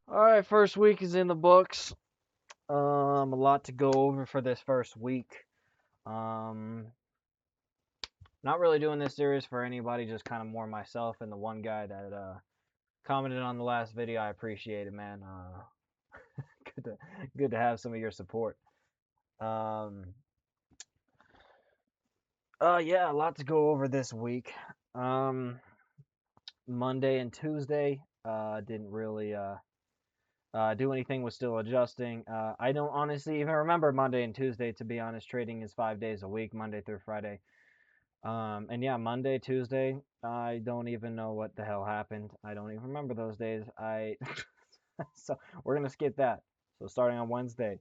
Alright, first week is in the books. A lot to go over for this first week. Um, Not really doing this series for anybody, just kind of more myself and the one guy that commented on the last video. I appreciate it, man. Good to good to have some of your support. Um, yeah, a lot to go over this week. Monday and Tuesday, didn't really do anything, was still adjusting. I don't honestly even remember Monday and Tuesday, to be honest. Trading is 5 days a week, Monday through Friday. And yeah, Monday, Tuesday, I don't even know what the hell happened. I don't even remember those days. So we're gonna skip that. So starting on Wednesday,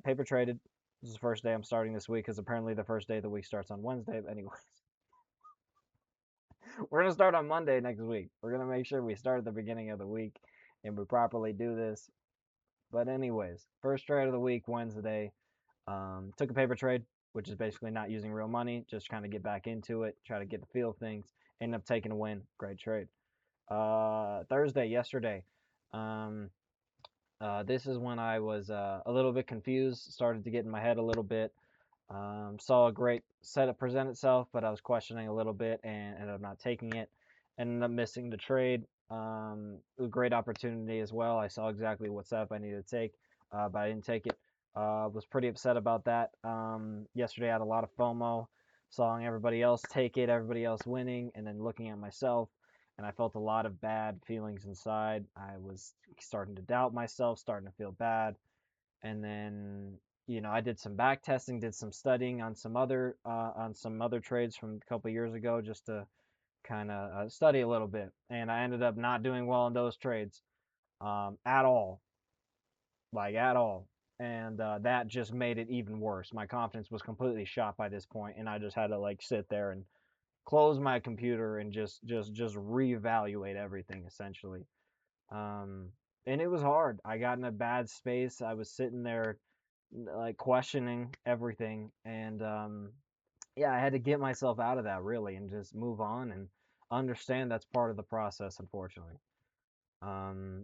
paper traded. This is the first day I'm starting this week because apparently the first day of the week starts on Wednesday. But anyways, we're gonna start on Monday next week. We're gonna make sure we start at the beginning of the week and we properly do this. But anyways, first trade of the week, Wednesday. Took a paper trade, which is basically not using real money, just kind of get back into it, try to get the feel of things. Ended up taking a win. Great trade. Thursday, yesterday. Um, this is when I was a little bit confused, started to get in my head a little bit. Saw a great setup present itself, but I was questioning a little bit and ended up not taking it. Ended up missing the trade. A great opportunity as well. I saw exactly what setup I needed to take, but I didn't take it. Was pretty upset about that. Yesterday I had a lot of FOMO, saw everybody else take it, everybody else winning, and then looking at myself, and I felt a lot of bad feelings inside. I was starting to doubt myself, starting to feel bad, and then I did some back testing, did some studying on some other trades from a couple years ago, just to kind of study a little bit, and I ended up not doing well in those trades at all, like at all. And that just made it even worse. My confidence was completely shot by this point, and I just had to like sit there and close my computer and just reevaluate everything essentially. Um, and it was hard. I got in a bad space. I was sitting there like questioning everything, and yeah, I had to get myself out of that really and just move on and understand that's part of the process, unfortunately.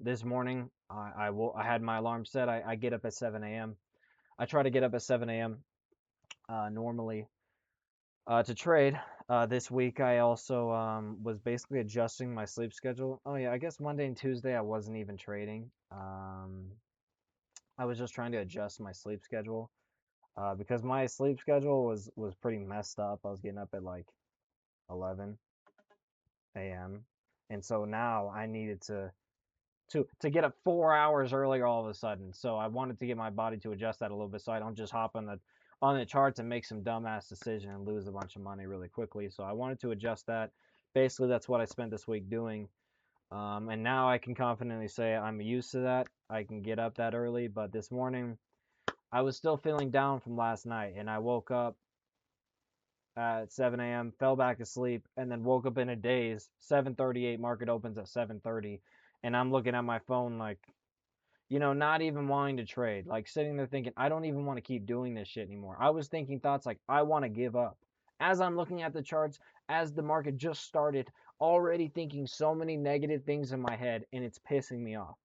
This morning, I had my alarm set. I get up at 7 a.m. I try to get up at 7 a.m. Normally to trade. This week, I also was basically adjusting my sleep schedule. Oh yeah, I guess Monday and Tuesday I wasn't even trading. I was just trying to adjust my sleep schedule because my sleep schedule was pretty messed up. I was getting up at like 11 a.m. and so now I needed to get up 4 hours earlier all of a sudden. So I wanted to get my body to adjust that a little bit so I don't just hop on the charts and make some dumbass decision and lose a bunch of money really quickly. So I wanted to adjust that. Basically, that's what I spent this week doing. And now I can confidently say I'm used to that. I can get up that early, but this morning I was still feeling down from last night, and I woke up at 7 a.m., fell back asleep, and then woke up in a daze. 7:38, market opens at 7:30, and I'm looking at my phone like, not even wanting to trade, like sitting there thinking, I don't even want to keep doing this shit anymore. I was thinking thoughts like, I want to give up. As I'm looking at the charts, as the market just started, already thinking so many negative things in my head, and it's pissing me off.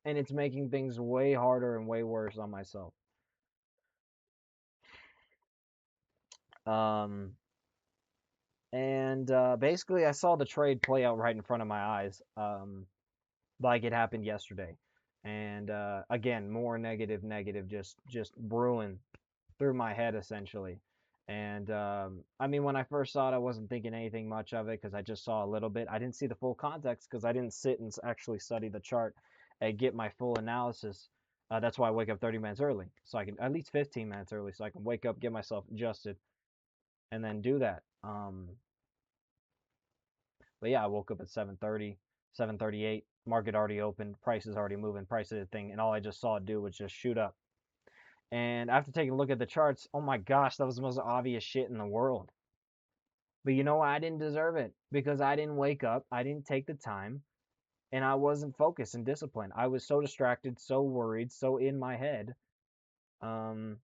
And it's making things way harder and way worse on myself. Um, and basically, I saw the trade play out right in front of my eyes, like it happened yesterday. And again, more negative, just brewing through my head essentially. And I mean, when I first saw it, I wasn't thinking anything much of it because I just saw a little bit. I didn't see the full context because I didn't sit and actually study the chart and get my full analysis. That's why I wake up 30 minutes early, so I can at least 15 minutes early, so I can wake up, get myself adjusted, and then do that. But yeah, I woke up at 7:30, 7:38. Market already opened, prices already moving, price of the thing, and all I just saw it do was just shoot up. And after taking a look at the charts, oh my gosh, that was the most obvious shit in the world. But you know what? I didn't deserve it because I didn't wake up. I didn't take the time and I wasn't focused and disciplined. I was so distracted, so worried, so in my head, um,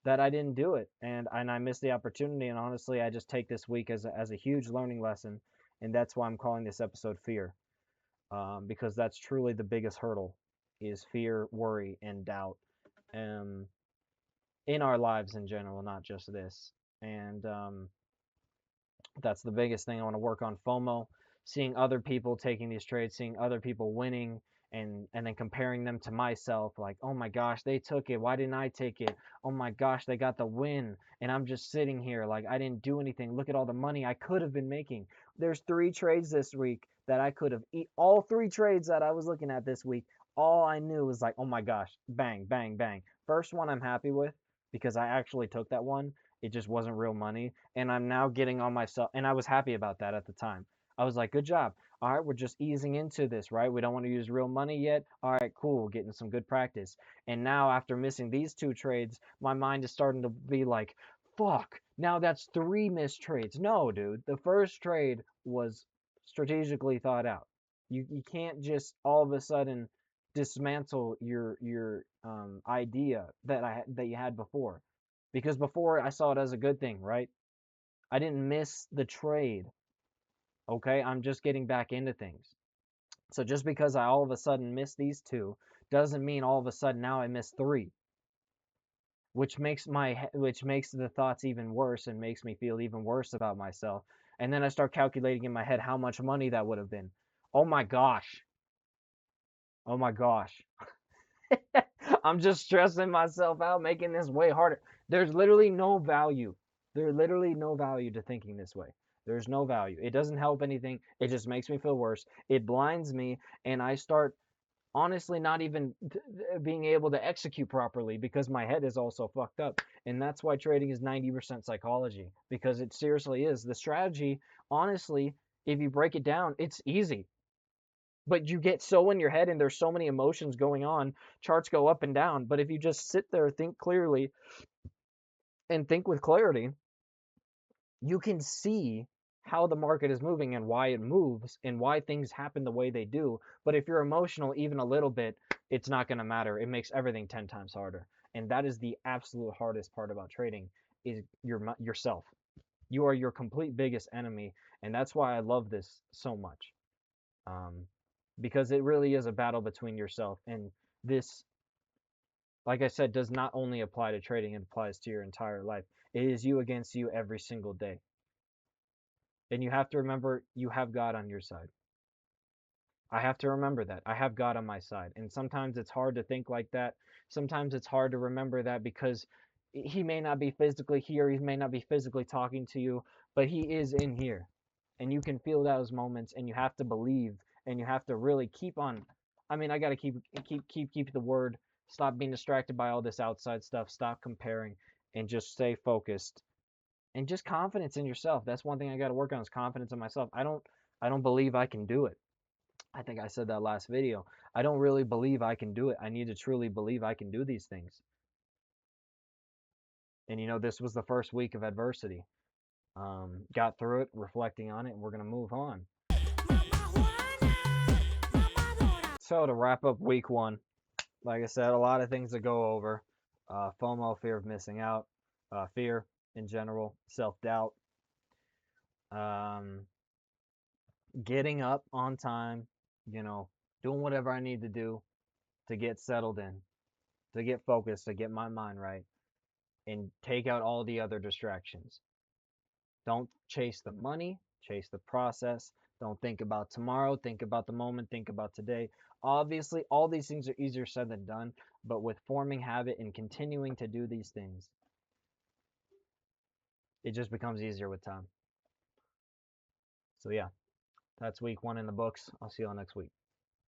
that I didn't do it, and I missed the opportunity. And honestly, I just take this week as a huge learning lesson, and that's why I'm calling this episode Fear, because that's truly the biggest hurdle, is fear, worry, and doubt, um, in our lives in general, not just this. And that's the biggest thing I want to work on. FOMO, seeing other people taking these trades, seeing other people winning, and then comparing them to myself, like, oh my gosh, they took it, why didn't I take it? Oh my gosh, they got the win, and I'm just sitting here like I didn't do anything. Look at all the money I could have been making. There's 3 trades this week that I could have all 3 trades that I was looking at this week. All I knew was like, oh my gosh, bang, bang, bang. First one I'm happy with because I actually took that one. It just wasn't real money, and I'm now getting on myself, and I was happy about that at the time. I was like, good job. All right, we're just easing into this, right? We don't want to use real money yet. All right, cool, getting some good practice. And now after missing these 2 trades, my mind is starting to be like, fuck, now that's 3 missed trades. No, dude, the first trade was strategically thought out. You can't just all of a sudden dismantle your idea that you had before, because before I saw it as a good thing, right? I didn't miss the trade. Okay, I'm just getting back into things. So just because I all of a sudden missed these 2 doesn't mean all of a sudden now I miss 3, which makes the thoughts even worse and makes me feel even worse about myself. And then I start calculating in my head how much money that would have been. Oh my gosh. Oh my gosh. I'm just stressing myself out, making this way harder. There's literally no value. There's literally no value to thinking this way. There's no value. It doesn't help anything. It just makes me feel worse. It blinds me, and I start honestly not even being able to execute properly because my head is also fucked up. And that's why trading is 90% psychology, because it seriously is. The strategy, honestly, if you break it down, it's easy, but you get so in your head and there's so many emotions going on. Charts go up and down, but if you just sit there, think clearly, and think with clarity, you can see how the market is moving and why it moves and why things happen the way they do. But if you're emotional even a little bit, it's not going to matter. It makes everything 10 times harder. And that is the absolute hardest part about trading, is yourself. You are your complete biggest enemy, and that's why I love this so much. Um, because it really is a battle between yourself, and this, like I said, does not only apply to trading, it applies to your entire life. It is you against you every single day. And you have to remember you have God on your side. I have to remember that. I have God on my side. And sometimes it's hard to think like that. Sometimes it's hard to remember that because he may not be physically here, he may not be physically talking to you, but he is in here. And you can feel those moments, and you have to believe, and you have to really keep on. I mean, I got to keep the word. Stop being distracted by all this outside stuff. Stop comparing, and just stay focused, and just confidence in yourself. That's one thing I got to work on, is confidence in myself. I don't believe I can do it. I think I said that last video. I don't really believe I can do it. I need to truly believe I can do these things. And this was the first week of adversity. Got through it, reflecting on it, and we're going to move on. So to wrap up week 1, like I said, a lot of things to go over. FOMO, fear of missing out, fear in general, self-doubt, um, getting up on time, doing whatever I need to do to get settled in, to get focused, to get my mind right, and take out all the other distractions. Don't chase the money, chase the process. Don't think about tomorrow, think about the moment, think about today. Obviously, all these things are easier said than done, but with forming habit and continuing to do these things, it just becomes easier with time. So, yeah, that's week 1 in the books. I'll see you all next week.